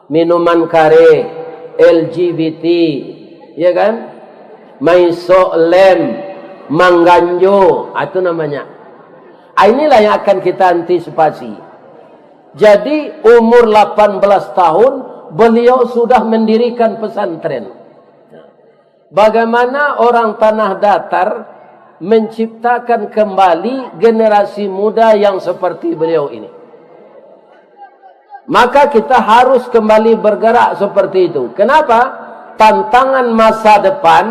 minuman kare, LGBT, ya kan? Maiso lem, mangganjo, itu namanya. Inilah yang akan kita antisipasi. Jadi umur 18 tahun beliau sudah mendirikan pesantren. Bagaimana orang tanah datar menciptakan kembali generasi muda yang seperti beliau ini. Maka kita harus kembali bergerak seperti itu. Kenapa? Tantangan masa depan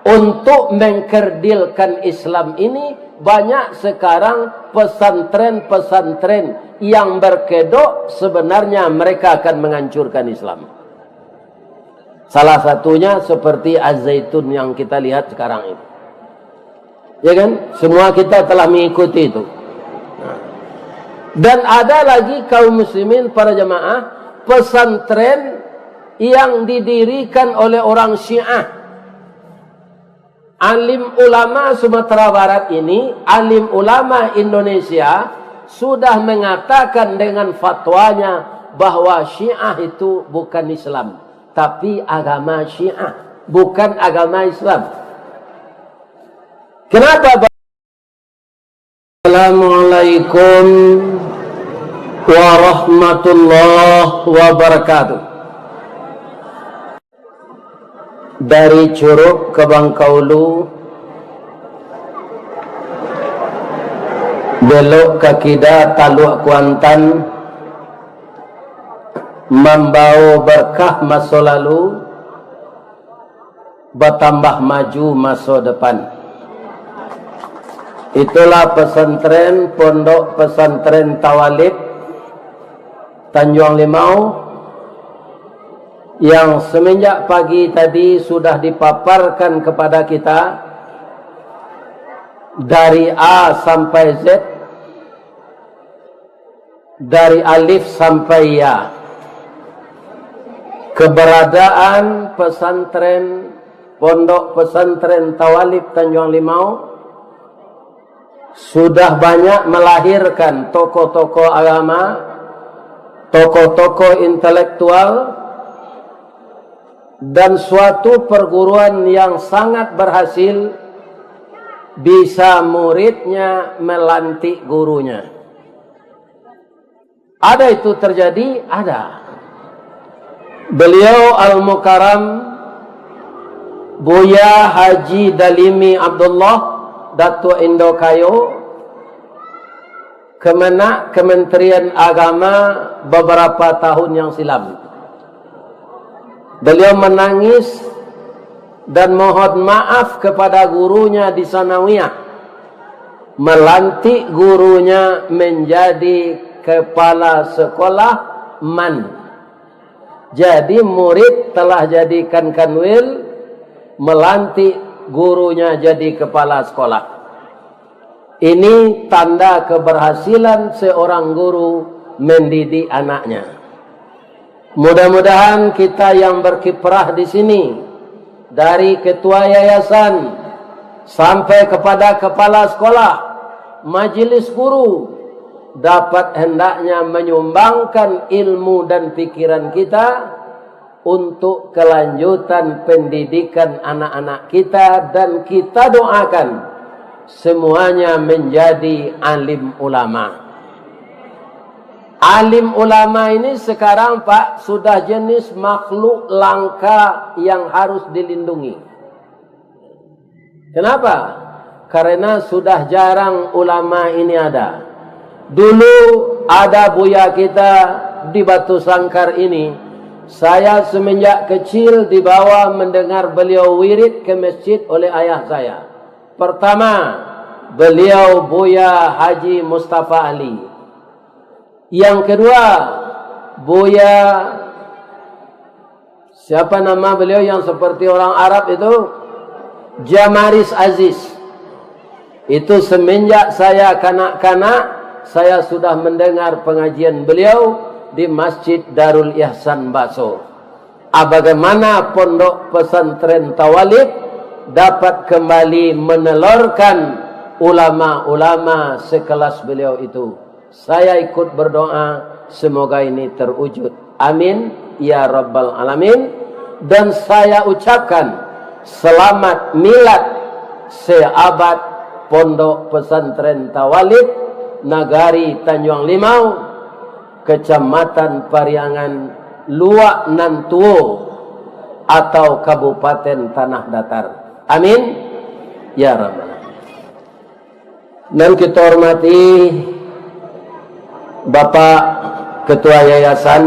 untuk mengkerdilkan Islam ini banyak sekarang pesantren-pesantren yang berkedok sebenarnya mereka akan menghancurkan Islam. Salah satunya seperti Az-Zaitun yang kita lihat sekarang ini. Ya kan? Semua kita telah mengikuti itu. Dan ada lagi kaum muslimin para jamaah, pesantren yang didirikan oleh orang Syiah. Alim ulama Sumatera Barat ini, alim ulama Indonesia sudah mengatakan dengan fatwanya bahwa Syiah itu bukan Islam, tapi agama Syiah, bukan agama Islam. Kenapa? Assalamualaikum warahmatullahi wabarakatuh. Dari Curug ke Bangkaulu, belok ke Kida, Taluk Kuantan, membawa berkah masa lalu, bertambah maju masa depan. Itulah pesantren Pondok Pesantren Tawalib Tanjung Limau yang semenjak pagi tadi sudah dipaparkan kepada kita dari A sampai Z, dari alif sampai ya. Keberadaan pesantren Pondok Pesantren Tawalib Tanjung Limau sudah banyak melahirkan tokoh-tokoh agama, tokoh-tokoh intelektual, dan suatu perguruan yang sangat berhasil bisa muridnya melantik gurunya. Ada itu terjadi? Ada. Beliau Al-Mukarram Buya Haji Dalimi Abdullah Datuk Indo Kayo, Kemenak Kementerian Agama beberapa tahun yang silam. Beliau menangis dan mohon maaf kepada gurunya di Sanawiyah, melantik gurunya menjadi kepala sekolah MAN. Jadi murid telah jadikan kanwil, melantik gurunya jadi kepala sekolah. Ini tanda keberhasilan seorang guru mendidik anaknya. Mudah-mudahan kita yang berkiprah di sini, dari ketua yayasan sampai kepada kepala sekolah, majelis guru, dapat hendaknya menyumbangkan ilmu dan pikiran kita untuk kelanjutan pendidikan anak-anak kita, dan kita doakan semuanya menjadi alim ulama. Alim ulama ini sekarang Pak sudah jenis makhluk langka yang harus dilindungi. Kenapa? Karena sudah jarang ulama ini ada. Dulu ada buya kita di Batu Sangkar ini. Saya semenjak kecil dibawa mendengar beliau wirid ke masjid oleh ayah saya. Pertama, beliau Buya Haji Mustafa Ali. Yang kedua, Buya, siapa nama beliau yang seperti orang Arab itu? Jamaris Aziz. Itu semenjak saya kanak-kanak, saya sudah mendengar pengajian beliau di Masjid Darul Ihsan Baso. Bagaimana Pondok Pesantren Tawalib dapat kembali menelurkan ulama-ulama sekelas beliau itu. Saya ikut berdoa semoga ini terwujud. Amin. ya Rabbal Alamin. Dan saya ucapkan selamat milad seabad Pondok Pesantren Tawalid, Nagari Tanjung Limau, Kecamatan Pariangan, Luak Nantuo, atau Kabupaten Tanah Datar. Amin ya Rabbal Alamin. Dan kita hormati Bapak Ketua Yayasan,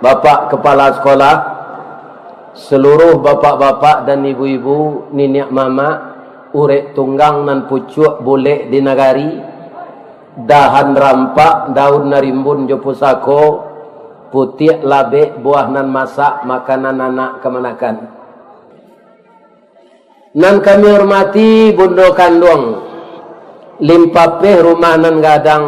Bapak Kepala Sekolah, seluruh bapak-bapak dan ibu-ibu, niniak mama, urek tunggang nan pucuk boleh di nagari, dahan rampak, daun narimbun jo pusako, putih labe, buah nan masak, makanan anak kemanakan. Nan kami hormati bundo kandung, limpapeh rumah nan gadang,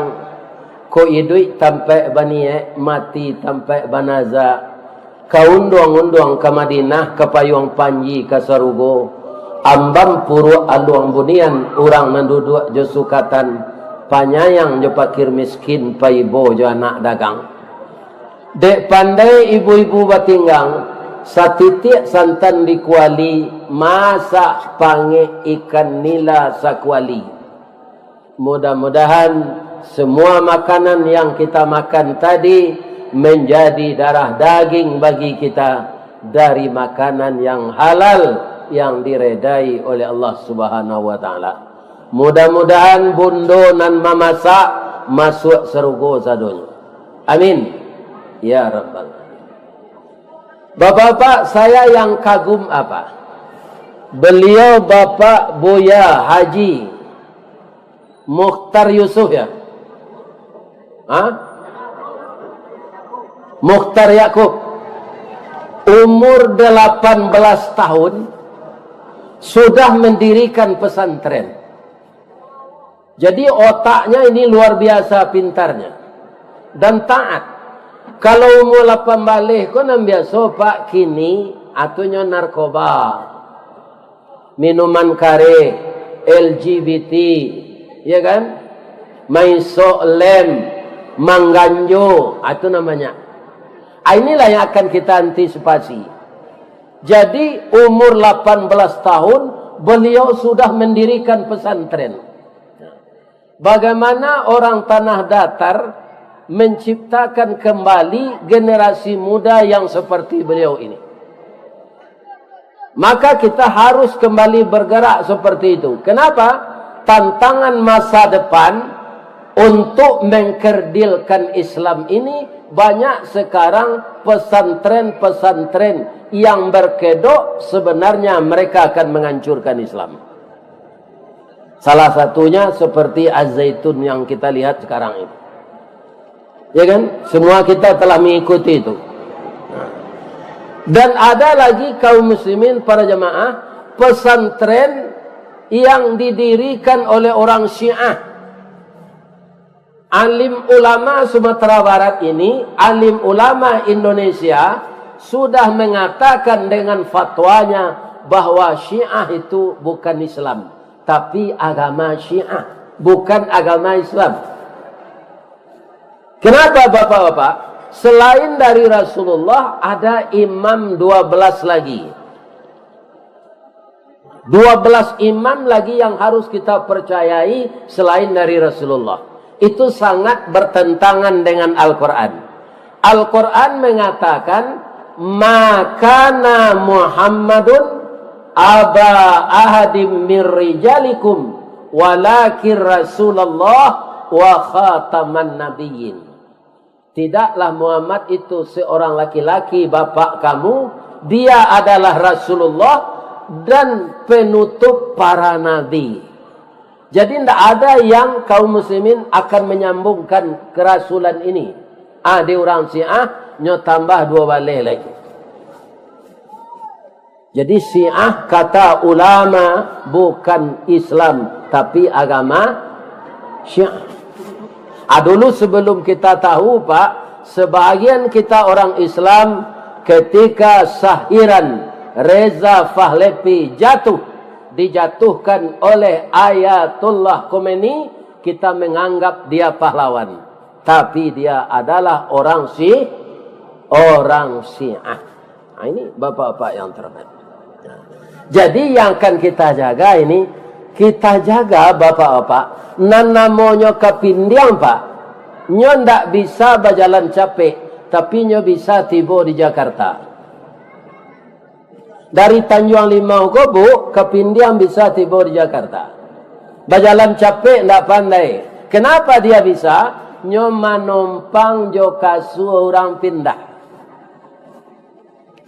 ko idui tampai banie, mati tampai banaza, kaunduang-unduang ke Madinah, ke Payung Panji, ke Sarugo, ambam puru aluang bunian, orang nanduduk jo sukatan, panyayang jo pakir miskin, paibo jo anak dagang. Dek pandai ibu-ibu batinggang, satitik santan dikuali, masak pange ikan nila sakuali. Mudah-mudahan semua makanan yang kita makan tadi menjadi darah daging bagi kita dari makanan yang halal yang diredai oleh Allah Subhanahu wa taala. Mudah-mudahan bundo nan mamasak masuk surga sadonya. Amin ya Rabbal Alamin. Bapak-bapak, saya yang kagum apa? Beliau Bapak Buya Haji Mukhtar Yusuf ya? Mukhtar Yakub, umur 18 tahun sudah mendirikan pesantren. Jadi otaknya ini luar biasa pintarnya dan taat. Kalau umur 8 balik kau nam biasa pak kini atunya narkoba, minuman kare, LGBT, ya kan? Main lem, mangganjo, itu namanya. Inilah yang akan kita antisipasi. Jadi umur 18 tahun beliau sudah mendirikan pesantren. Bagaimana orang tanah datar menciptakan kembali generasi muda yang seperti beliau ini? Maka kita harus kembali bergerak seperti itu. Kenapa? Tantangan masa depan untuk mengkerdilkan Islam ini, banyak sekarang pesantren-pesantren yang berkedok sebenarnya mereka akan menghancurkan Islam. Salah satunya seperti Az-Zaitun yang kita lihat sekarang ini. Ya kan? Semua kita telah mengikuti itu. Dan ada lagi kaum muslimin para jamaah, pesantren yang didirikan oleh orang Syiah. Alim ulama Sumatera Barat ini, alim ulama Indonesia sudah mengatakan dengan fatwanya bahwa Syiah itu bukan Islam, tapi agama Syiah, bukan agama Islam. Kenapa bapak-bapak? Selain dari Rasulullah ada imam 12 lagi. 12 imam lagi yang harus kita percayai selain dari Rasulullah. Itu sangat bertentangan dengan Al-Quran. Al-Quran mengatakan, Makana Muhammadun aba ahadim min rijalikum walakin Rasulullah wa khataman nabiyyin. Tidaklah Muhammad itu seorang laki-laki bapak kamu, dia adalah Rasulullah dan penutup para nabi. Jadi tidak ada yang kaum muslimin akan menyambungkan kerasulan ini. Di orang Syiah nyo tambah 2 balik lagi. Jadi Syiah kata ulama bukan Islam tapi agama Syiah. Dulu sebelum kita tahu Pak, sebahagian kita orang Islam ketika Sahiran Reza Pahlavi dijatuhkan oleh Ayatullah Khomeini, kita menganggap dia pahlawan. Tapi dia adalah orang orang Syiah. Nah, ini bapak-bapak yang terhormat. Jadi yang akan kita jaga ini, kita jaga bapak-bapak, nan namanya kepindiang pak, nyo ndak bisa berjalan capek, tapi nyo bisa tiba di Jakarta. Dari Tanjung Limau Gobo, kepindiang bisa tiba di Jakarta. Berjalan capek ndak pandai. Kenapa dia bisa? Nyo manumpang jo kasu orang pindah.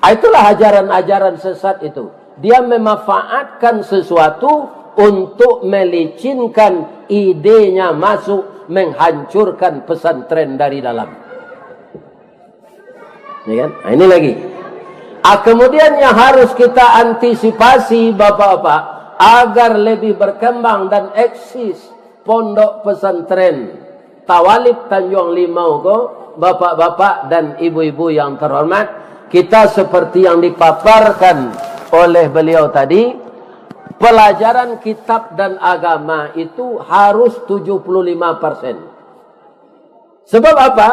Itulah ajaran-ajaran sesat itu. Dia memanfaatkan sesuatu untuk melicinkan idenya masuk, menghancurkan pesantren dari dalam. Ya kan? Nah, ini lagi. Kemudian yang harus kita antisipasi bapak-bapak, agar lebih berkembang dan eksis pondok pesantren Tawalib Tanjung Limau ko, bapak-bapak dan ibu-ibu yang terhormat, kita seperti yang dipaparkan oleh beliau tadi, pelajaran kitab dan agama itu harus 75%. Sebab apa?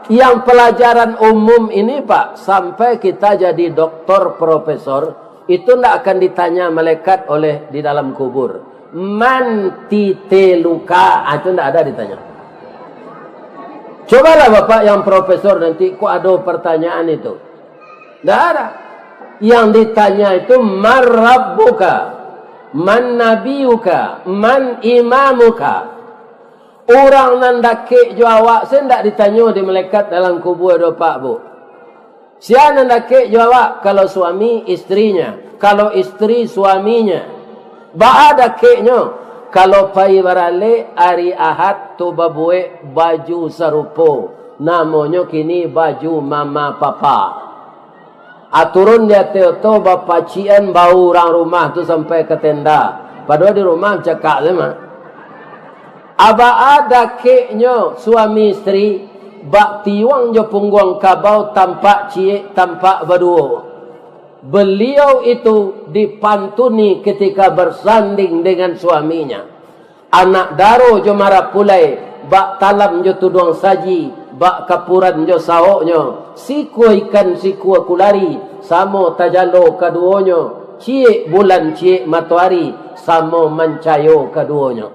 Yang pelajaran umum ini pak, sampai kita jadi doktor, profesor, itu tidak akan ditanya malaikat oleh di dalam kubur. Man titeluka, itu tidak ada ditanya. Cobalah bapak yang profesor nanti, kok ada pertanyaan itu? Tidak ada. Yang ditanya itu man rabbuka, man nabiyuka, man imamuka. Orang nandake jawab, saya tidak ditanya di malaikat dalam kubur ada pak bu. Siapa nandake jawab? Kalau suami istrinya, kalau istri suaminya. Ba ada keknya. Kalau pai barale hari Ahad tu babue baju sarupo, namanya kini baju mama papa. Aturun dia teoto bapa cian bau orang rumah tu sampai ke tenda. Padahal di rumah cakap sama. Aba ada keknya suami istri bak tiwang jo pungguang kabau tampak cie tampak berdua. Beliau itu dipantuni ketika bersanding dengan suaminya. Anak daro jo marah pulai, bak talam jo tudung saji, bak kapuran jo saoknya, sikua ikan sikua kulari, samo tajalo keduanya, cie bulan cie matahari, samo mencayo keduanya.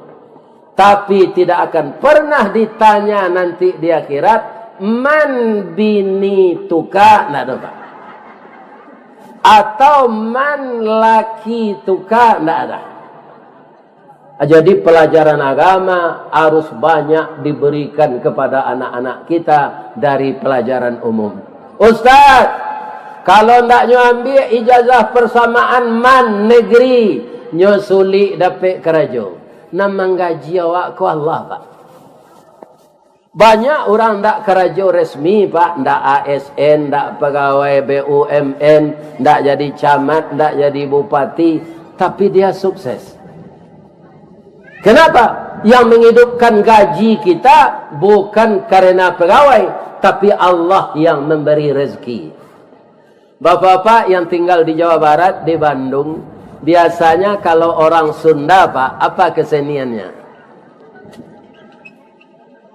Tapi tidak akan pernah ditanya nanti di akhirat, man bini tuka, nak ada pak. Atau man laki tuka, tidak ada. Jadi pelajaran agama harus banyak diberikan kepada anak-anak kita dari pelajaran umum. Ustaz, kalau tidak ambil ijazah persamaan man negeri, nyo sulit dapat kerja. Nama gaji awak ku Allah pak. Banyak orang tak kerja resmi pak, tak ASN, tak pegawai BUMN, tak jadi camat, tak jadi bupati, tapi dia sukses. Kenapa? Yang menghidupkan gaji kita bukan karena pegawai, tapi Allah yang memberi rezeki. Bapak-bapak yang tinggal di Jawa Barat, di Bandung, biasanya kalau orang Sunda pak, apa keseniannya?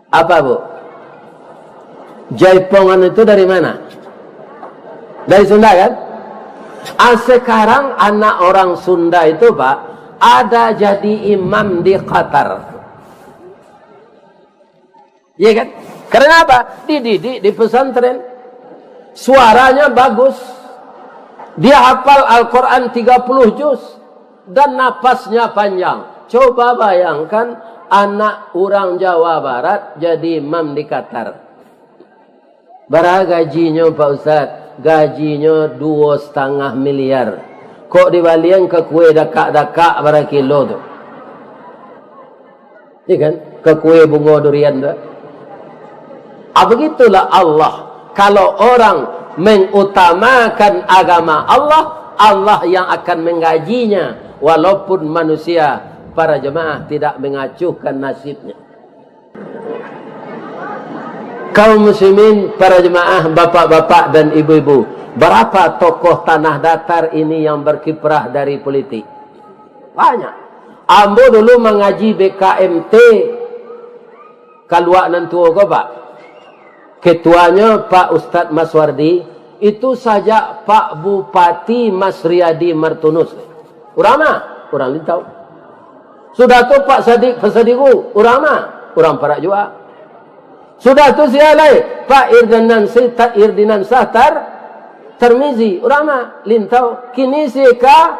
Apa bu? Jaipongan itu dari mana? Dari Sunda kan? Sekarang anak orang Sunda itu pak, ada jadi imam di Qatar. Iya kan? Karena apa? Dididik di pesantren. Suaranya bagus. Dia hafal Al-Quran 30 juz. Dan napasnya panjang. Coba bayangkan anak orang Jawa Barat jadi imam di Qatar. Berapa gajinya Pak Ustaz? Gajinya 2,5 miliar. Kok dibalian ke kue dakak-dakak berapa kilo tu? Iya kan? Ke kue bunga durian tu. Begitulah Allah. Kalau orang mengutamakan agama Allah, Allah yang akan menggajinya. Walaupun manusia, para jemaah tidak mengacuhkan nasibnya. Kaum muslimin, para jemaah, bapak-bapak dan ibu-ibu, berapa tokoh tanah datar ini yang berkiprah dari politik? Banyak. Ambo dulu mengaji BKMT kaluak nantua ko pak. ketuanya Pak Ustadz Maswardi, itu saja Pak Bupati Mas Riyadi Martunus. Orang mana? Orang Lintau. Sudah tu Pak Sadiq Fasadiku, orang mana? Orang Perak juga. Sudah tu sialai Pak Irdinan Sahtar Termizi, orang mana? Lintau. Kini sika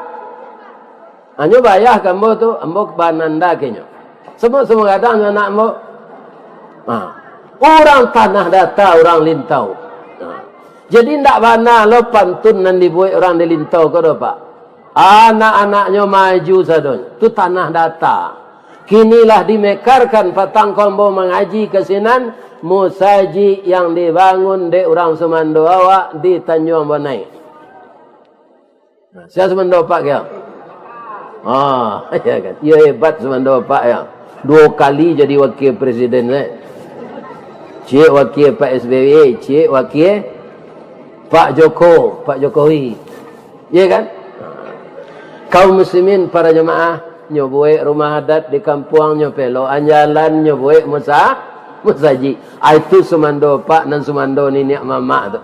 anyo bayah kambo tu, ambo bananda kenyo. Semua kadang anak ambo. Orang tanah data, orang Lintau. Jadi ndak bana lo pantun nan dibuat orang di Lintau ko do Pak. Anak-anaknya maju sadon. Tu tanah data. Kinilah dimekarkan patang kombo mengaji kesinan musaji yang dibangun de orang Sumando awak di Tanjung Bonai. Saya Sumando Pak ya. Ya kan. Ya hebat Sumando Pak ya. 2 kali jadi wakil presiden Cik wakil Pak SBY, cik wakil Pak Jokowi. Ya kan? Kaum muslimin para jemaah nyobuai rumah adat di kampung nyopelo anjalan nyobuai musaji. Itu Sumando Pak dan Sumando Niniak Mama tu.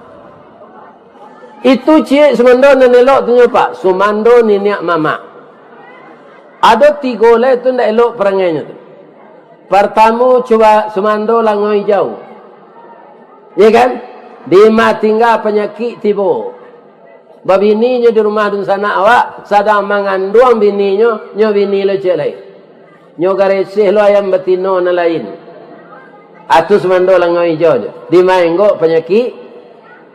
Itu cik Sumando dan elok tu Pak. Sumando Niniak Mama. Ada 3 oleh tu ndak elok perangainya tu. Pertama coba Sumando langoi jauh. Ya kan? Di tinggal penyakit tiba. Babininya di rumah dun sana awak sadang mengandung bininya, nyo bini lo cek lain. Nyo garesih lo ayam betino na lain. Atus Sumando langoi jauh je. Di maenggo penyakit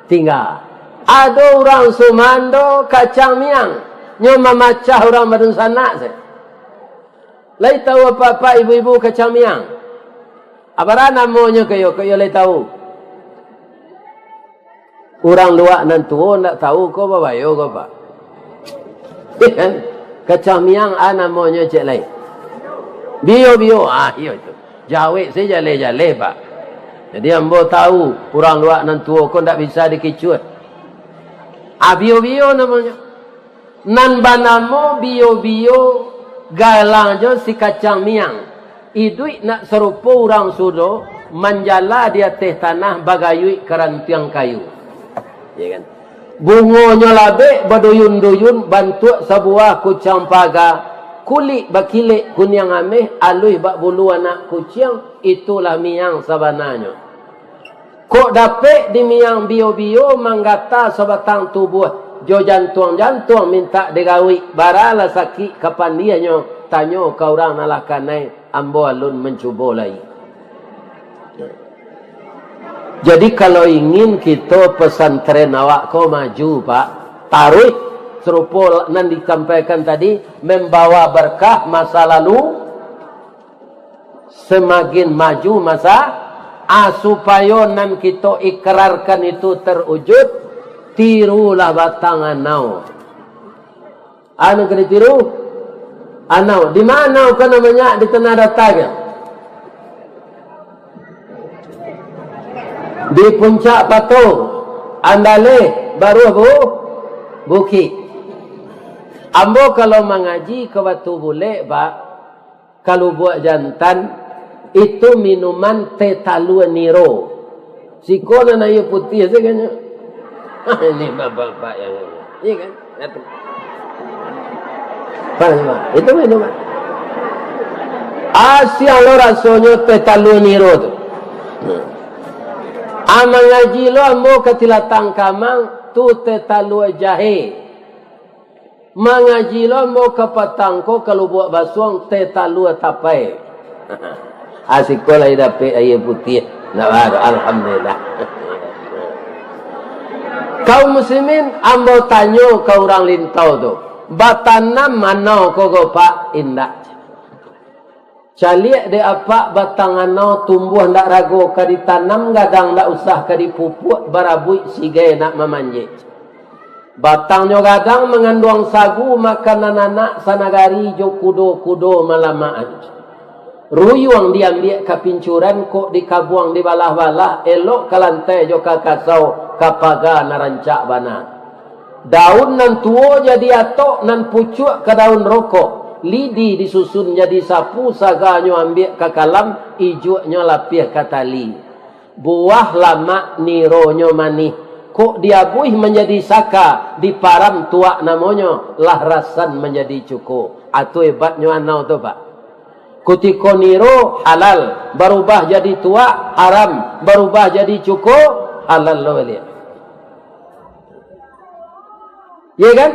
tinggal. Ada orang Sumando kacang miang. Nyo memacah orang badun sana se. Lai tahu apa-apa ibu-ibu kacang miang. Apa namanya kayo lai tahu. Orang luar nan tua nak tahu ko babayo ko Pak. Kacang miang namanya cek lain. Bio. Iyo itu. Jawi saya jale Pak. Jadi ambo tahu orang luar nan tua ko ndak bisa dikicut. Bio namanya. Nan banamo bio galang jo si kacang miang. Idui nak serupa orang sudo manjala dia teh tanah bagayui kerantiang kayu. Ya kan? Bungonya labe baduyun-duyun bantu sebuah kucang paga kulit bakilik kunyang ameh alui bak bulu anak kucing itulah miang sabananya. Kok dapat di miang bio manggata sebatang tubuh jo jantung minta digawi barala sakit kapan dia nyo tanyo kau orang nalakanai ambo alun mencuba lagi. Jadi kalau ingin kita pesantren awak kau maju Pak, taruh serupa nan disampaikan tadi membawa berkah masa lalu semakin maju masa supaya nan kita ikrarkan itu terwujud tirulah batangan nau. Anu kena tiru? Anau di mana kan namanya di tanah datanya? Di puncak Patung Andale baru Bukit. Ambo kalau mengaji ke Batu Bule Pak, kalau buat jantan itu minuman teh talua niro. Sikona na iyo putih seganya. Ini bapak yang ini. Iya kan? Pak, itu minuman. Asia lo rasanya teh talua niro tu. Mengaji lo ambo ketilatang kamang tu tetalua jahe. Mengaji lo ambo kapatangko kalau buat basuang tetalua tapai. Asik ko lai dapat air putih. Alhamdulillah. Kaum muslimin ambo tanyo ke orang Lintau tu. Batanam mana ko Pak indah. Caliak de apa batangan nau tumbuh ndak rago ka ditanam gadang ndak usah ka dipupuk barabui sigai nak memanjik. Batangnya gadang mengandung sagu makanan anak sanagari jo kudo malamaan. Ruyuang diambil ka pincuran kok dikabuang di balah-balah elok ka lantai jo ka kasau kapaga narancak bana. Daun nan tuo jadi atok nan pucuk ke daun rokok. Lidi disusun jadi sapu, saganya ambil ke kalam, ijunya lapih ke tali. buah lama nironyo manih. Kok dia buih menjadi saka, di param tua namanya, lah rasan menjadi cuko. Atau hebatnya anau tu pak. Kutiko niro halal, berubah jadi tua haram, berubah jadi cuko halal lo lihat. Ya kan?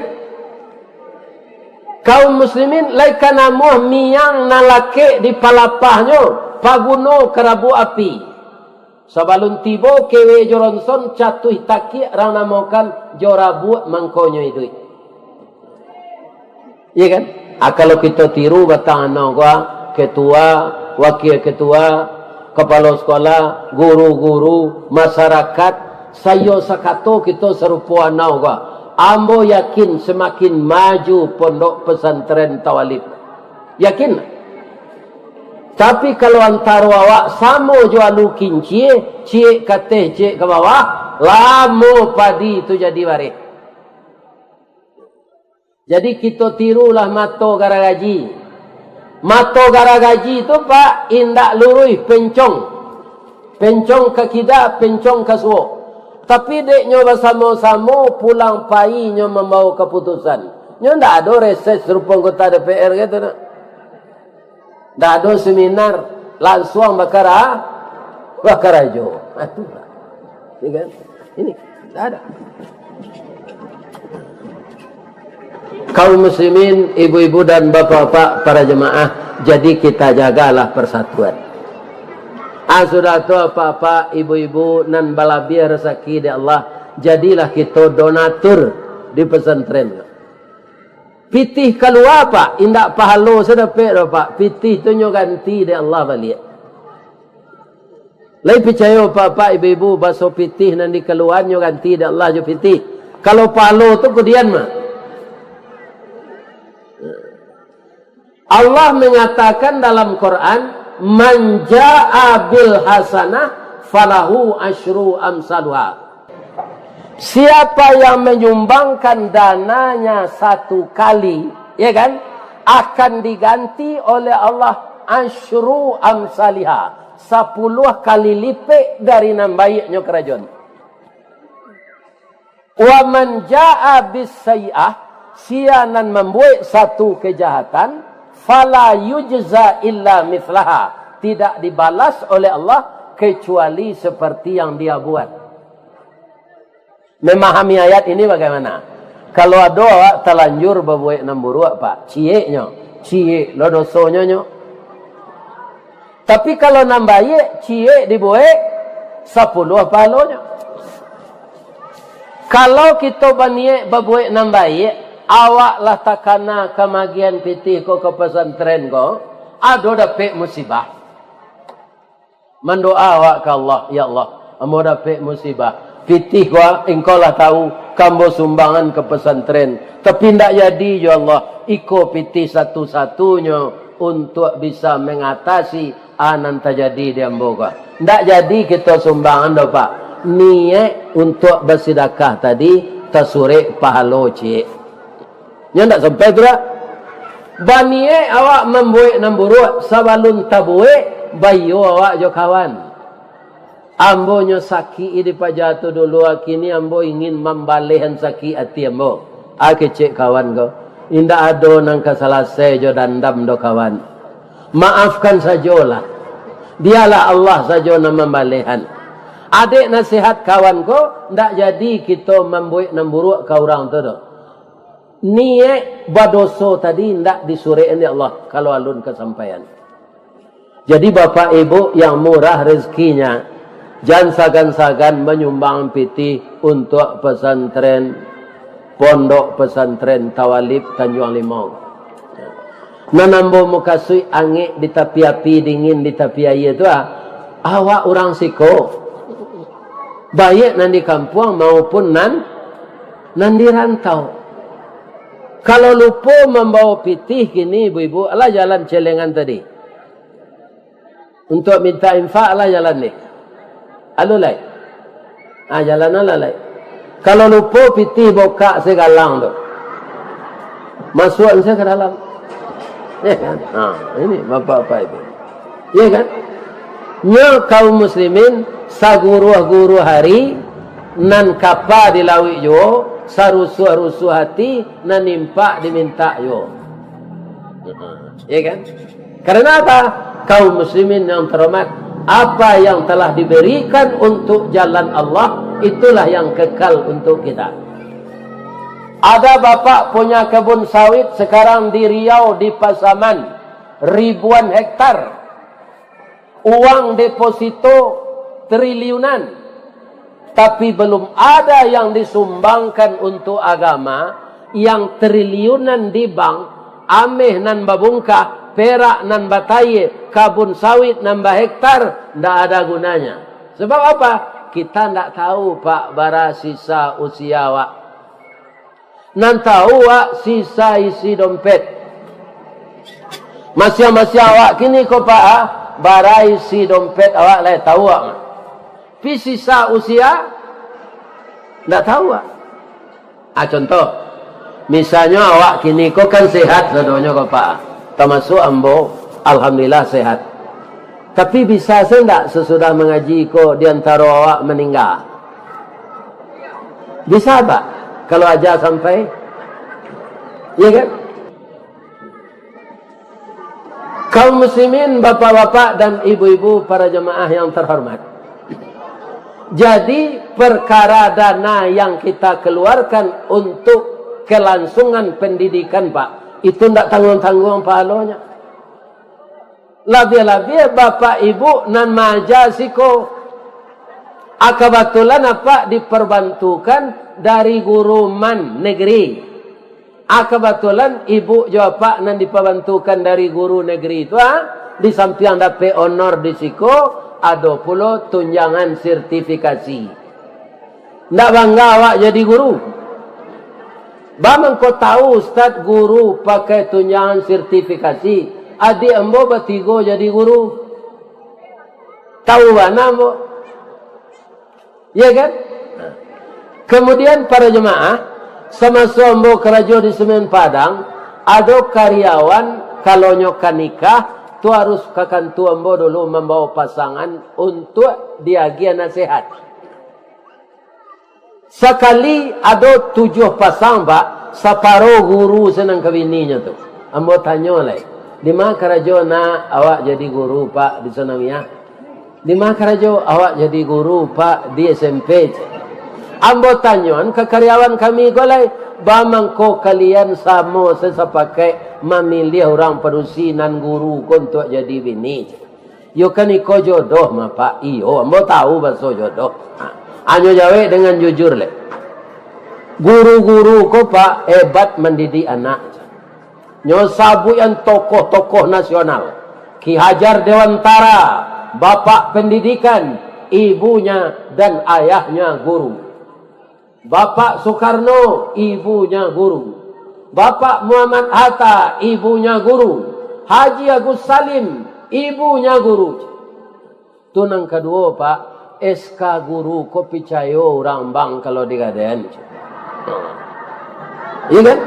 Kaum muslimin laikan amuh miyang nalake di palapahnya paguno kerabu api. Sabalun tibo kewe joronson catuh taki rang namokan jorabu mangkonyo itu. Iya kan? Kalau kita tiru batang anak gua, ketua, wakil ketua, kepala sekolah, guru-guru, masyarakat, sayo sakato kita serupa anak gua. Ambo yakin semakin maju pondok pesantren Tawalib. Yakin? Tapi kalau antara awak samo jualu kincie, cie kateh cie ke bawah, lamo padi itu jadi waris. Jadi kita tirulah mato garagaji. Mato garagaji itu pak indak lurui pencong. Pencong ke kida, pencong ke suo. Tapi deknya bersama-sama pulang painya membawa keputusan. Nyo ndak ada reses serupa anggota DPR gitu nak. Ndak ada seminar langsung bakar ajo. Itu lah. Ini kan? Ini ndak ada. Kaum muslimin, ibu-ibu dan bapak-bapak para jemaah, jadi kita jagalah persatuan. Sudah tu apa-apa ibu-ibu nan balabia rezeki di Allah, jadilah kita donatur di pesantren. Pitih keluar pak, indak pahalo sedepek dah pak. Pitih tu nyo ganti di Allah balik. Lai percaya pak ibu-ibu baso pitih nan di keluar nyo ganti di Allah jo pitih. Kalau pahalo tu kemudian mah. Allah mengatakan dalam Quran, man jaa bil hasanah falahu asyru amsaluha. Siapa yang menyumbangkan dananya satu kali, ya kan, akan diganti oleh Allah asyru amsaliha, 10 kali lipat dari nambaiknya kerajaan. Wa man jaa bis sayi'ah, sianan membuat satu kejahatan, fala yujza illa mithlaha, tidak dibalas oleh Allah kecuali seperti yang dia buat. Memahami ayat ini bagaimana? Kalau ada awak terlanjur berbuat namburuak pak, cie lo dosonya nyo. Tapi kalau nambaye cie dibuat 10 pahalanya. Kalau kita berniat berbuat nambaye, awak lah takana kemagian pitih ko ke pesantren ko, ada dapat musibah. Mendoa awak ke Allah, ya Allah, amo dapat musibah. Pitih gua engkau lah tahu kambo sumbangan ke pesantren, tapi ndak jadi ya Allah, iko pitih satu-satunya untuk bisa mengatasi anan terjadi di ambo gua. Ndak jadi kita sumbangan dah pak. Niat untuk bersedekah tadi tersurik pahalo cik. Nya ndak sampai tu dah. Banie awak membuat namburuk sabalun tabuik bayo awak jo kawan. Ambo nyo sakit di pajatu dulu kini ambo ingin membalihan sakit hati ambo. Cek kawan ko. Indak ada nang kasalasai jo dandam do kawan. Maafkan sajalah. Dialah Allah saja yang membalihan. Adik nasihat kawan ko, ndak jadi kita membuat namburuk ke orang tu do. Niat badoso tadi ndak disuruh oleh Allah kalau alun kesampaian. Jadi bapak ibu yang murah rezekinya, jangan sagan-sagan menyumbang piti untuk pesantren, pondok pesantren Tawalib Tanjung Limau. Nanambo mukasui angin di tepi api dingin di tepi air itu awak orang siko. Baik nan di kampung maupun nan di rantau. Kalau lupa membawa pitih gini ibu-ibu, alah jalan celengan tadi. Untuk minta infak alah jalan ni. Alulai. Jalan alalai. Kalau lupa pitih boka segalang tu. Masuk saya ke dalam. Ya kan? Ini bapak-bapak itu. Ya kan? Nya kaum muslimin saguru-guru hari nan kapa dilawi yo, sarusuh-rusuh hati nan nimpa diminta yo. Ya kan? Karena apa? Kaum muslimin yang terhormat, apa yang telah diberikan untuk jalan Allah, itulah yang kekal untuk kita. Ada bapak punya kebun sawit sekarang di Riau, di Pasaman, ribuan hektar. Uang deposito triliunan. Tapi belum ada yang disumbangkan untuk agama, yang triliunan di bank, ameh nan babungkah, perak nan bataye, kabun sawit nambah hektar, ndak ada gunanya. Sebab apa? Kita ndak tahu Pak bara sisa usia wak. Nan tahu wak sisa isi dompet. Masih awak kini ko Pak bara isi dompet awak lah tahu wak. Pi sisa usia ndak tahu wak. Contoh, misalnya awak kini ko kan sehat sedonya ko Pak. Termasuk ambo, alhamdulillah sehat. Tapi bisa sendak sesudah mengaji ko di antara awak meninggal? Bisa Pak? Kalau aja sampai, ya kan? Kaum muslimin, bapak-bapak dan ibu-ibu para jemaah yang terhormat. Jadi perkara dana yang kita keluarkan untuk kelangsungan pendidikan Pak, itu tidak tanggung-tanggung pahalanya. Lebih-lebih bapak ibu nan majasiko akabatulan apa diperbantukan dari guru man negeri. Akabatulan ibu jawab Pak nan diperbantukan dari guru negeri itu di samping dapat honor di siko, ada pula tunjangan sertifikasi. Ndak bangga awak jadi guru. Bagaimana kau tahu Ustaz guru pakai tunjangan sertifikasi? Adik ambo bertiga jadi guru. Tahu mana ambo? Ya kan? Kemudian para jemaah, semasa ambo kerja di Semen Padang, ada karyawan kalau nyokan nikah, tu harus ke kantor ambo dulu membawa pasangan untuk diagi nasihat. Sekali ada 7 pasang Pak, separuh guru senang kebininya tu. Ambo tanya lagi, di mana kerja nak awak jadi guru Pak di Sanawiyah? Di mana kerja awak jadi guru Pak di SMP? Ambo tanya ke karyawan kami golai, bamangko kalian sama sesapakai memilih orang perusinan guru untuk jadi bini. Yo kan iko jodoh mah Pak. Iyo, ambo tahu bahasa jodoh. Anyo jawe dengan jujur le. Guru-guru ko Pak hebat mendidik anak. Nyo sabu yang tokoh-tokoh nasional. Ki Hajar Dewantara, bapak pendidikan, ibunya dan ayahnya guru. Bapak Soekarno, ibunya guru. Bapak Muhammad Hatta, ibunya guru. Haji Agus Salim, ibunya guru. Tunang kedua Pak, SK guru ko picayo orang bang kalau digadean. Iya kan?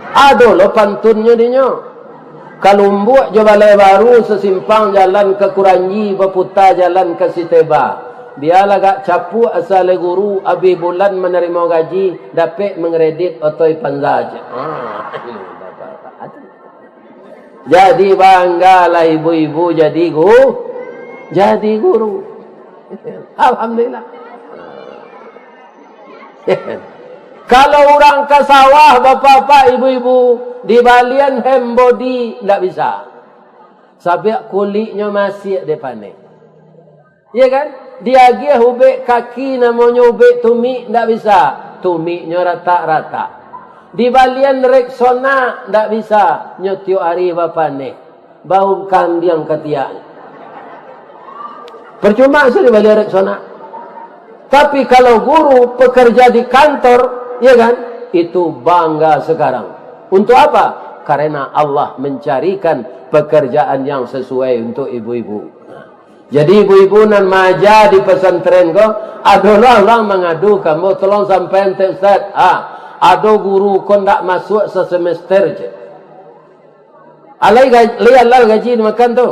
Ada lo pantunnya dinyo. Kalumbuak jo balai baru sesimpang jalan ke Kuranyi, berputar jalan ke Siteba. Biarlah gak capu asal guru abi bulan menerima gaji dapat mengredit otoi panzaj. Jadi banggalah ibu-ibu jadi guru. Jadi guru. Alhamdulillah. Kalau orang ke sawah bapak-bapak ibu-ibu di balian hembodi tidak bisa. Sebab kulitnya masih depan ni. Ya kan? Dia dia ubek kaki namanya ubek tumik tidak bisa. Tumiknya rata-rata. Di balian reksona tidak bisa. Nyotio hari bapak ni. Bau kambing ketiak. Percuma sih di balian reksona. Tapi kalau guru pekerja di kantor, ya kan? Itu bangga sekarang. Untuk apa? Karena Allah mencarikan pekerjaan yang sesuai untuk ibu-ibu. Jadi ibu-ibu nan maja di pesantren ko, adalah orang mengadu kamu tolong sampai ente Ustaz. Ada guru ko ndak masuk sesemester je. Alai gaji makan tu.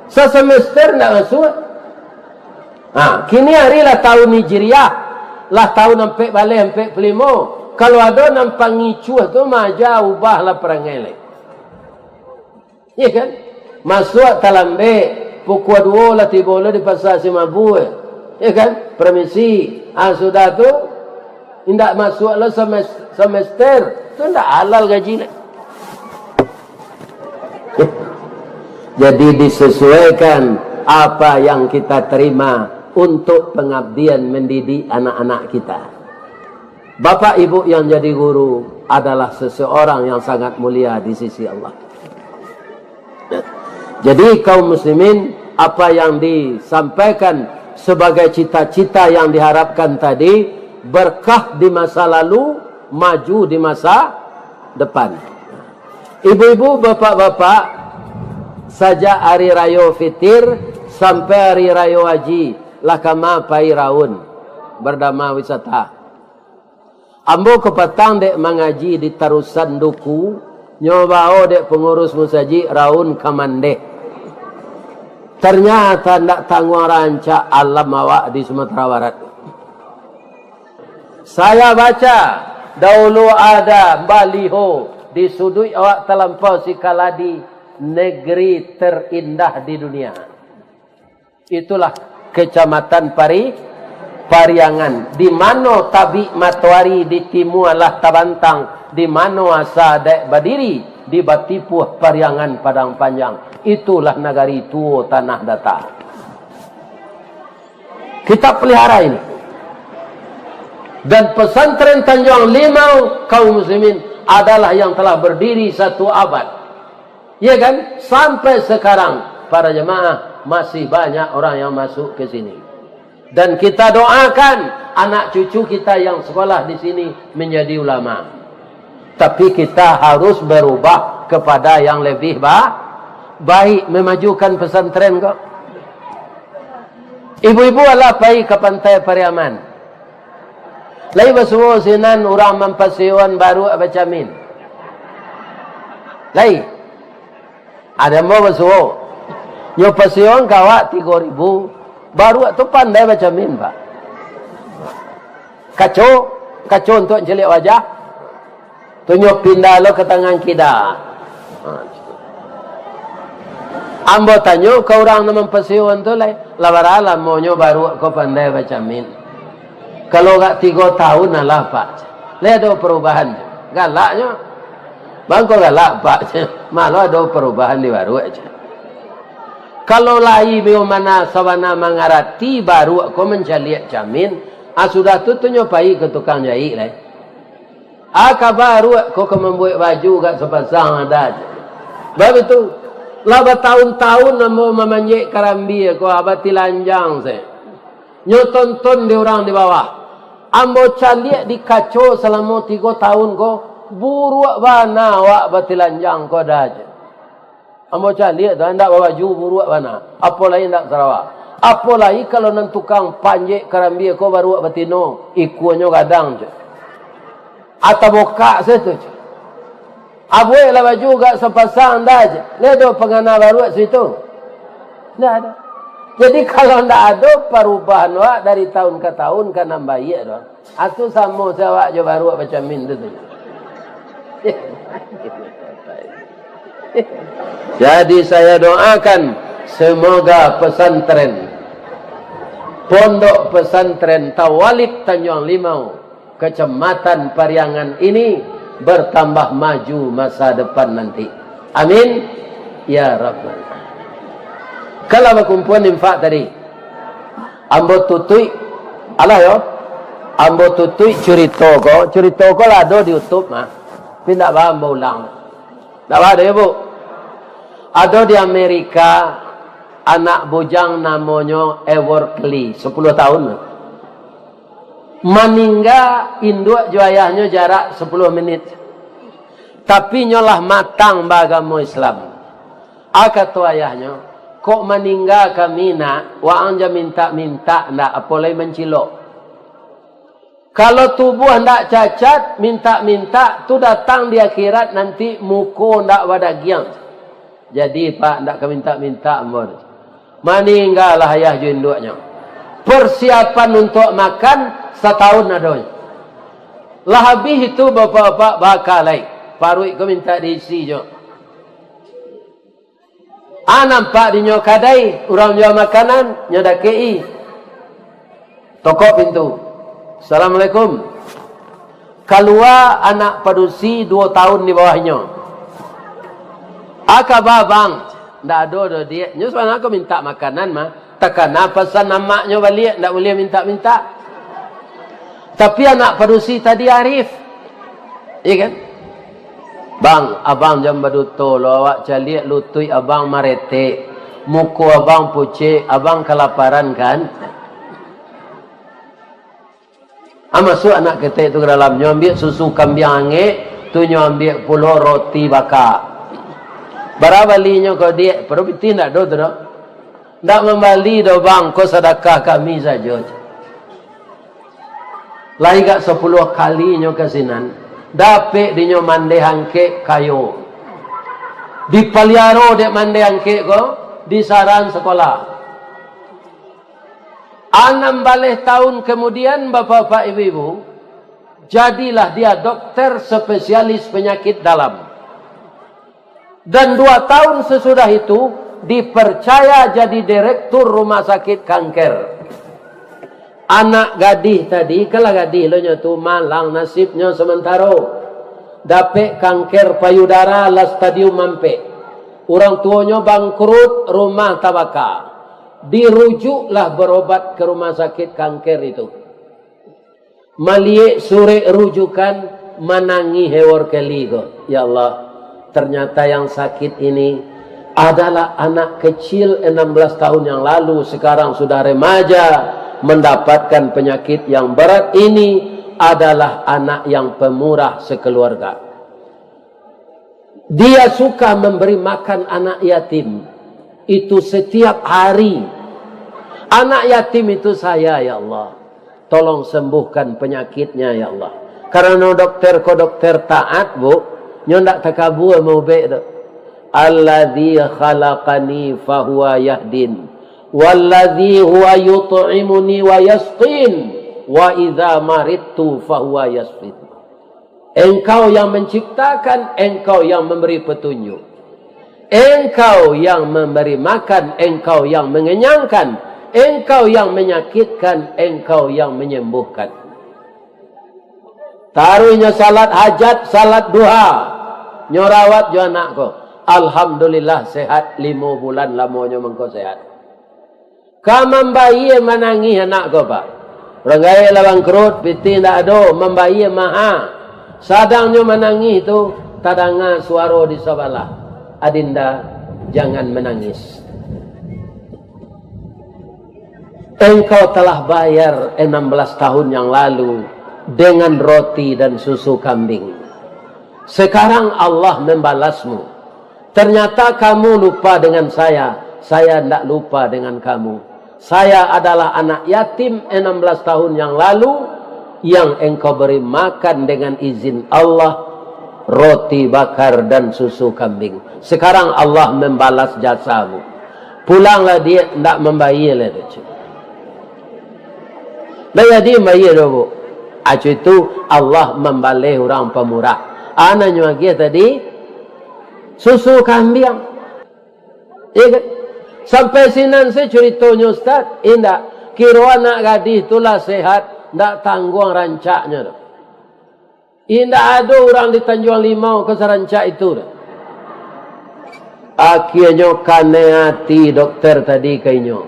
Sesemester ndak masuk. Kini hari lah tahun Hijriah, lah tahun sampai balik sampai pelimo. Kalau ada nampak ngicuh tu maja ubahlah perangai lain. Ya kan? Masuk talambe pukul 2 lah tiba di pasar Simabu. Ya kan? Permisi. Sudah tu indak masuk lah semester. Tu indak halal gaji lah. Jadi disesuaikan apa yang kita terima untuk pengabdian mendidik anak-anak kita. Bapak ibu yang jadi guru adalah seseorang yang sangat mulia di sisi Allah. Jadi kaum muslimin, apa yang disampaikan sebagai cita-cita yang diharapkan tadi, berkah di masa lalu, maju di masa depan. Ibu-ibu, bapak-bapak, sajak hari raya Fitir sampai hari raya Haji lakama pai raun berdama wisata. Ambo kepatang dek mengaji di Tarusan Duku, nyobao dek pengurus musaji raun kamande. Ternyata ndak tanggung ranca alam awak di Sumatera Barat. Saya baca dahulu ada baliho di sudut awak terlampau si kaladi, negeri terindah di dunia. Itulah Kecamatan Pariangan, di mana tabik matahari di timualah tabantang, di mana asa dek berdiri di batipuh Pariangan Padang Panjang. Itulah negari tua tanah datar. Kita pelihara ini. Dan pesantren Tanjung Limau kaum muslimin adalah yang telah berdiri 1 abad. Ya kan? Sampai sekarang para jemaah masih banyak orang yang masuk ke sini. Dan kita doakan anak cucu kita yang sekolah di sini menjadi ulama. Tapi kita harus berubah kepada yang lebih baik, memajukan pesantren kok. Ibu-ibu adalah pergi ke pantai Pariaman. Lai basuh sinan orang mampasiwan baru abacamin. Lai ada mau basuh. Nyo pasion kawak 3.000 baru tu pandai baca min pak. Kacau untuk jelik wajah. Tu nyo pindah lo ke tangan kita. Ambo tanyo ke orang nama pasion tu lai lawarala mo nyo baru ko pandai baca min. Kalau gak 3 tahun lah pak. Lai ada perubahan. Galaknya. Bangko galak pak. Malah ada perubahan di baru aja. Kalau lai mana sawana mengarati baru aku mencari jamin, sudah tu nyopai ke tukang jahit lah. Baru aku membuat baju kat sepasang ada aja. Baru tu, lah bertahun-tahun namo memanjek karambi aku abati lanjang saya. Nyotonton di orang di bawah. Ambo caliak di kacau selama 3 tahun ko buruak bana wak bati lanjang ko dah aja. Ambo caliak dah hendak bawa baju buruak bana. Apa lain hendak Sarawak. Apa lagi kalau nan tukang panjek karambi ko baru batino ikuanyo gadang je. Atau boka situ je. Abuai lah baju gak sepasang dah je. Ledo pengana baru situ. Tidak ada. Jadi kalau tidak ada perubahan wak dari tahun ke tahun kan nambah iya doang. Atau sama saya je baru macam min tu. Jadi saya doakan semoga pesantren Pondok Pesantren Tawalib Tanjung Limau Kecamatan Pariangan ini bertambah maju masa depan nanti. Amin ya Rabbal. Kalau berkumpul infak tadi ambo tutui alah yo ambo tutui cerita ko lah ada di YouTube mah. Tidak paham ambo ulang. Tak ada ya bu. Ada di Amerika anak bujang namanya Everly 10 tahun. Meninggal induk ayahnya jarak 10 menit. Tapi nyolah matang bagamo Islam. Kata ayahnya, kok meninggal kami nak, wa anja minta-minta ndak apolai mencilok. Kalau tubuh ndak cacat, minta-minta tu datang di akhirat nanti muko ndak wadagiang. Jadi pak ndak minta-minta amor. Meninggallah ayah jinduknya. Persiapan untuk makan setahun adanya. Lah habis itu bapak-bapak bakal lain. Parut ko minta diisi je. Nampak di nyo kadai, orang jual makanan, nyo dah kei. Tokok pintu. Assalamualaikum. Keluar anak padusi 2 tahun di bawahnya. Akabah bang. Tak ada dia. Nyo sebenarnya aku minta makanan mah. Takkan pesan namaknya balik. Tak boleh minta-minta. Tapi anak padusi tadi arif. Iya kan? Bang, abang jam baduto lo awak caliak lutui abang marete. Muku abang pucik, abang kelaparan kan? Masuk anak ketek tu ke dalam. Nyo ambil susu kambing angek, tu nyo ambil puluh roti bakar. Barabalinya kau dia, perlu piti nak do tu do. Tak membali do bang, kau sedekah kami saja. Lagi kat 10 kali nyo kasinan, dapat dinyo mandi hangke kayu. Di paliaro dek mandi hangke ko, di saran sekolah. 16 tahun kemudian bapak-bapak ibu-ibu, jadilah dia dokter spesialis penyakit dalam. Dan 2 tahun sesudah itu dipercaya jadi direktur rumah sakit kanker. Anak gadih tadi, kalau gadih lo tu malang nasibnya sementara. Dapat kanker payudara la stadium mampe. Orang tuanya bangkrut, rumah tabaka. Dirujuklah berobat ke rumah sakit kanker itu. Maliek sore rujukan menangi hewar keligo. Ya Allah. Ternyata yang sakit ini adalah anak kecil 16 tahun yang lalu. Sekarang sudah remaja. Mendapatkan penyakit yang berat ini adalah anak yang pemurah sekeluarga. Dia suka memberi makan anak yatim. Itu setiap hari. Anak yatim itu saya ya Allah. Tolong sembuhkan penyakitnya ya Allah. Karena dokter taat bu. Nyo ndak takabur mau baik tu. Alladzi khalaqani fahuwa yahdin. Walladzi huwa yut'imuni wa yasqin. Wa idza maridtu fahuwa yasfin. Engkau yang menciptakan, engkau yang memberi petunjuk. Engkau yang memberi makan, engkau yang mengenyangkan, engkau yang menyakitkan, engkau yang menyembuhkan. Taruhnya salat hajat, salat duha. Nyorawat jo anak ko. Alhamdulillah sehat 5 bulan lamanya mengko sehat. Kamam bayi menangi anak ko pak. Orang gaya lah bangkrut, piti tak ada, membayi maha. Sadangnya menangi itu, tadanga suara di sebelah. Adinda, jangan menangis. Engkau telah bayar 16 tahun yang lalu dengan roti dan susu kambing. Sekarang Allah membalasmu. Ternyata kamu lupa dengan saya tidak lupa dengan kamu. Saya adalah anak yatim 16 tahun yang lalu yang engkau beri makan dengan izin Allah roti bakar dan susu kambing. Sekarang Allah membalas jasamu. Pulanglah dia tidak membayar lagi. Bayar dia bayar dulu. Acu itu Allah membalih orang pemurah. Anaknya lagi tadi susu kambing. Ya kan? Sampai sinan saya ceritanya Ustaz. Indah. Kira anak gadis itulah sehat. Tak tanggung rancaknya. Indah ada orang di Tanjung Limau ke serancak itu. Akhirnya kane hati dokter tadi kayaknya.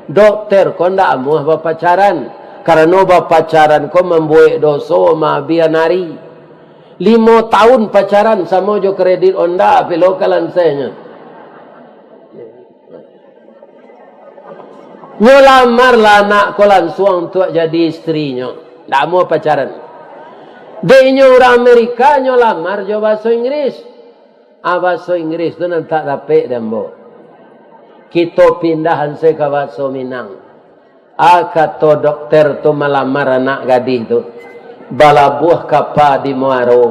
Dokter kau tak mau berpacaran. Karena berpacaran kau membuat dosa ma biar nari. 5 tahun pacaran sama jo kredit onda api lokalan saya. Nyolamar lah anak ko langsung untuk jadi istrinya. Tak mau pacaran. Dia orang Amerika nyolamar jo bahasa Inggris. Bahasa Inggris tu nanti tak dapat dembo. Kita pindahan saya ke bahasa Minang. Kata dokter tu melamar anak gadis tu. Bala buah kapa di Muaro.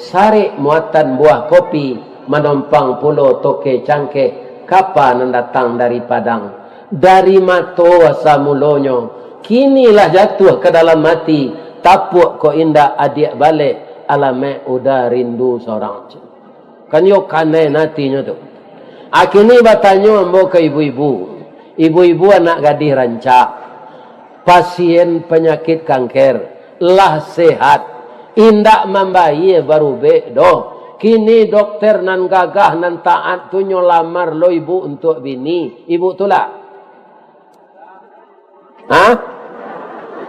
Sarik muatan buah kopi. Menumpang pulau toke cangke. Kapa datang dari Padang. dari mato asa mulonyo. Kinilah jatuh ke dalam mati, tapuk ko indah adik balik, alame udah rindu seorang. Kan yo kane natinya tu. Akini batanyo ambo ke ibu-ibu. Ibu-ibu anak gadis rancak. Pasien penyakit kanker. Lah sehat. Indak membayi baru do. Kini dokter nan gagah nan taat tu nyolamar lo ibu untuk bini. Ibu tu lah. Hah?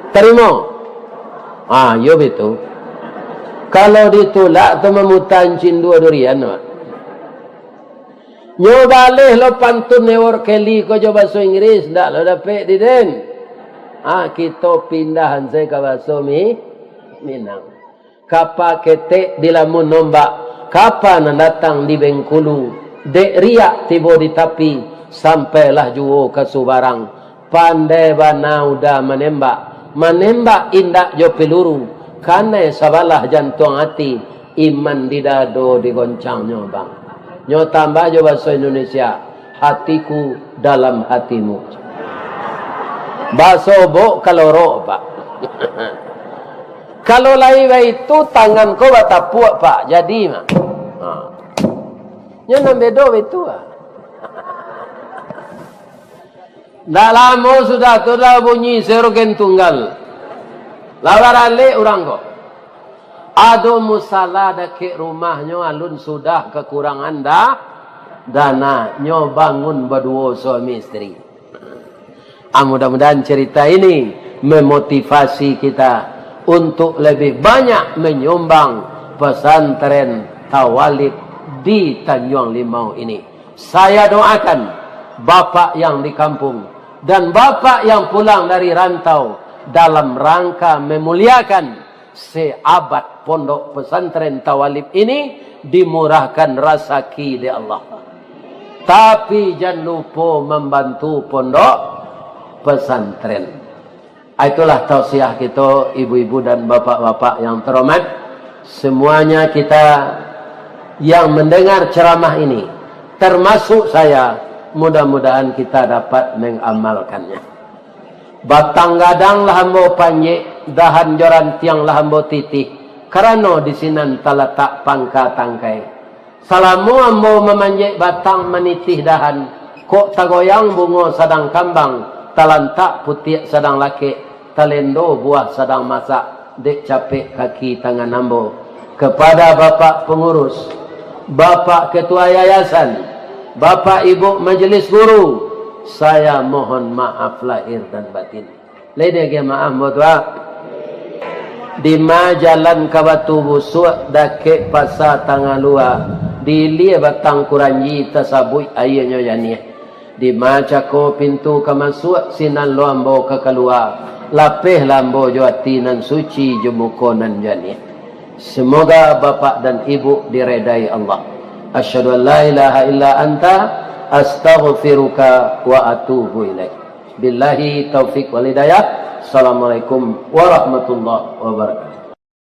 Terima? Yo betul. Kalau ditolak tu memutan cindu durian. Nyo balih lo pantun newor keli ko jo bahasa Inggris ndak lo dapat di den. Kita pindahan saya ke bahasa Minang. Kapa ketek di lamun nombak, kapa nan datang di Bengkulu, dek riak tiba di tapi sampailah juo ke Subarang. Pandai bana udah menembak indak jo peluru, kane sabalah jantung hati, iman di dado digoncangnya bang. Nyo tambah jo bahasa Indonesia, hatiku dalam hatimu. Bahasa bok kaloro pak. Kalau lain itu tangan ko batapuk pak, jadi mah. Nyo nambedo itu Dah lama sudah tu dah bunyi serogen tunggal. Lawarale orang ko. Ado musala dake rumahnya alun sudah kekurangan dana. Nyo bangun berdua suami istri. Mudah-mudahan cerita ini memotivasi kita untuk lebih banyak menyumbang pesantren Tawalib di Tanjung Limau ini. Saya doakan bapak yang di kampung dan bapak yang pulang dari rantau dalam rangka memuliakan seabad pondok pesantren Tawalib ini dimurahkan rezeki di Allah. Tapi jangan lupa membantu pondok pesantren. Itulah tausiah kita ibu-ibu dan bapak-bapak yang terhormat. Semuanya kita yang mendengar ceramah ini, termasuk saya, mudah-mudahan kita dapat mengamalkannya. Batang gadang lah hambo panjek, dahan joran tiang lah hambo titih, karena di sinan talatak pangka tangkai. Salamu hambo memanjek batang menitih dahan, kok tagoyang bungo sadang kambang, talantak putih sadang laki, talendo buah sadang masak, dek capek kaki tangan hambo. Kepada bapak pengurus, bapak ketua yayasan, bapak ibu majelis guru, saya mohon maaf lahir dan batin. Lede maaf motua. Di jalan Kabatu Busuk dake pasar Tangalua, di lia batang kuranji tasabui ayahnya yani. Di macako pintu kemasuk sinan loambo ke keluar, lapeh lambo joati nan suci jumukonan yani. Semoga bapak dan ibu diredai Allah. Asyhadu an la ilaha illa anta astaghfiruka wa atubu ilaik. Billahi taufik wal hidayah. Assalamualaikum warahmatullahi wabarakatuh.